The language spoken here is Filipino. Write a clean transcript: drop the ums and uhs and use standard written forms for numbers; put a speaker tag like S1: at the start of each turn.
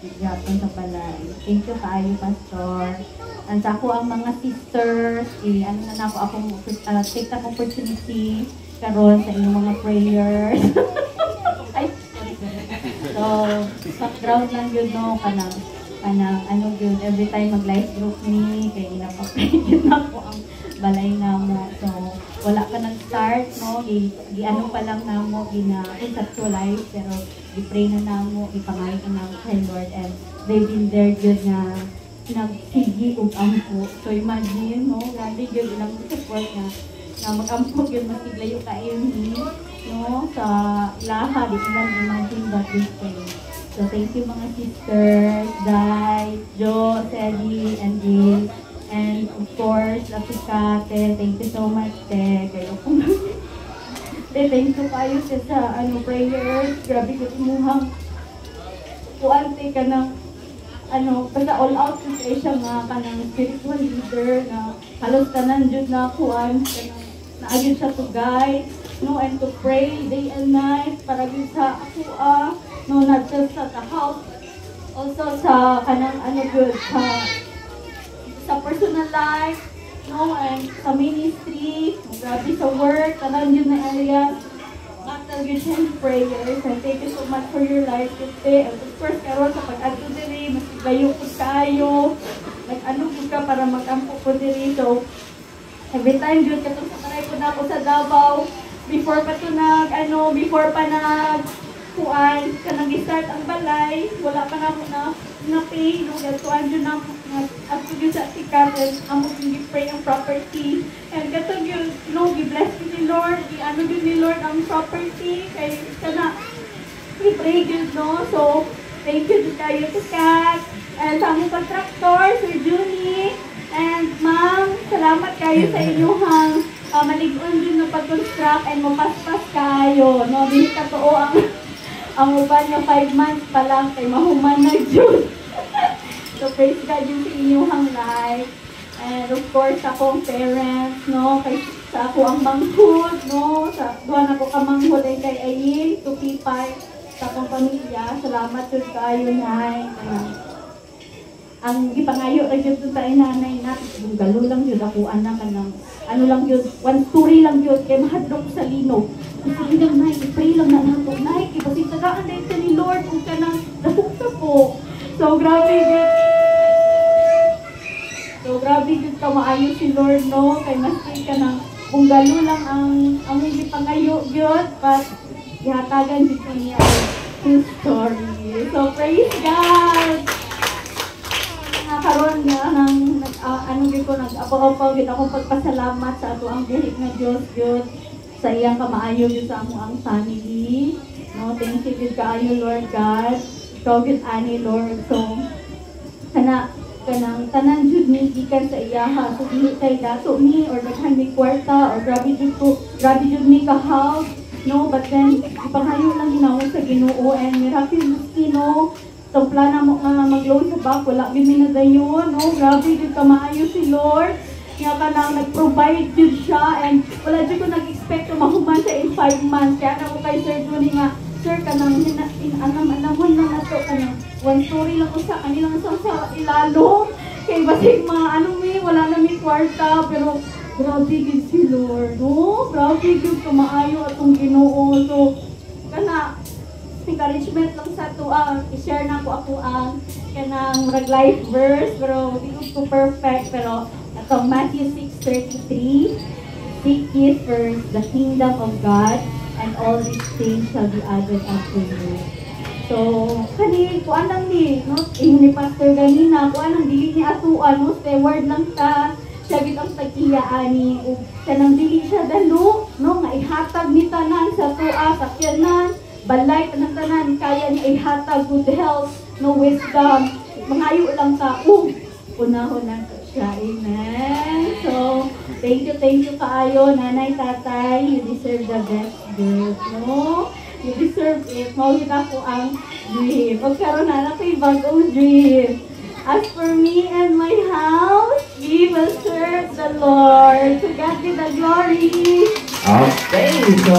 S1: Yapon sa balay. Thank you kaayo, Pastor. And sa ako ang mga sisters, ano na ako take the opportunity karon sa inyong mga prayers. Ay, so, background lang yun, no, kanang ano yun, every time mag-live group ni, kaya inapapray yun ako ang balay na mo. So, wala ka nag-start, no, ano pa lang na mo, conceptualize, pero i-pray na na mo, ipangayon na mo kay Lord, and they've been there yun na nagsigi o ampo. So, imagine, no, grabe yun, ilang support na mag-ampo yun, masiglayo kayo ni, no, sa lahat, di lang imagine that we pray. So, thank you mga sisters, Dai, Jo, Sally, and Jill. And of course, Latika, Te, thank you so much, Te. Kayo kung Te, thank you kayo sa prayers. Grabe ko imuhang kuan, Te, ka ng basta all out siya nga ka ng spiritual leader na halos tanan dyan na kuan, na ayun siya to guide, no, and to pray day and night para yun sa ako, no, not just sa the house, also sa kanang good, sa personal life, no, and sa ministry, grabe sa work, tanan yun na area, battle yun siya in prayers, and thank you so much for your life today, and of course, karon sa pag-adto diri, mas layo po kayo, nag-ano po ka para mag-ampo po diri, so, every time yun, katong sa taray ko na ako sa Davao, before pa kuan, ka nag-start ang balay, wala pa na mo na pay, no, gatuan yun na at yun sa sikat, and amok yung gi-pray ang property, and katong yun, no, gi-bless yun ni Lord, ano yun ni Lord ang property, kay kana, i-pray yun, no, so, thank you to kayo to Kat, and sa among contractor, Sir Junie, and ma'am, salamat kayo sa inyong maligon yun na pag-construct and mapaspas kayo, no, dili ka too ang uban niya 5 months pa lang kay mahuman na June. So praise God yun sa inyong life. And of course, sa akong parents, no, sa ako ang manghod, no, sa doon ako ka manghod ay kay Ayin, to Pipay, sa akong pamilya. Salamat yun kaayo, Nay. Ang ipangayo ra gyud sa inanay na kung galo lang yun ako anak kanang ano lang yun, one story lang yun kay mahadlok sa linog. Kasi lang nay, pray lang na nato nay, kay basi tagaan dito ni Lord ug kanang nasukta po. So grabe gud ka maayo si Lord, no, kay maski ka nang kung galo lang ang ipangayo gyud, but ihatagan gid ko niya true story. So praise God. Karon nga nang nag-apaw-apaw gid akong pagpasalamat sa ato ang buhi nga Dios gyud sa iyang kamaayo gyud sa among family, no, thank you gid kaayo Lord God, ikaw gid ani Lord, so kanang tanan jud ni gikan sa iyaha, so dili kay dato mi or daghan mi kwarta or grabe jud mi ka house, no, but then ipangayo lang ginawon sa Ginoo and miraculously, no, itong plana mo nga mag-loan sa bank, wala gini na dayon, no? Grabe din ka maayo si Lord. Kaya ka nang nag-provide din siya, and wala din ko nag-expect na mahuman siya in 5 months. Kaya na ko kay Sir Junie nga, Sir, ka nang anamon na nato, ka nang one story lang ko sa kanilang sa ilalo. Kaya basig wala na may kwarta, pero grabe din si Lord, no? Grabe din ka maayo atong Ginoo. So, kana, encouragement lang sa to i-share na ako ang kanang life verse, pero di ko perfect, pero atong Matthew 6:33, seek ye first the kingdom of God and all these things shall be added unto you. So kuan lang ni, no, ni Pastor ganina, kuan ang dili ni atuan, no, steward lang ta siya gid ang tag-iya ani ug kanang dili siya dalo, no, nga ihatag ni tanan sa tuwa sa kyanan balay, tanan-tanan, kaya niya ihatag good health, no, wisdom, mangayo lang ta, unahon lang siya, amen. So, thank you kaayo, nanay, tatay, you deserve the best gift, no? You deserve it, mawid ako ang dream. Magkaroon na ako yung bagong dream. As for me and my house, we will serve the Lord. To God be the glory.
S2: Okay, so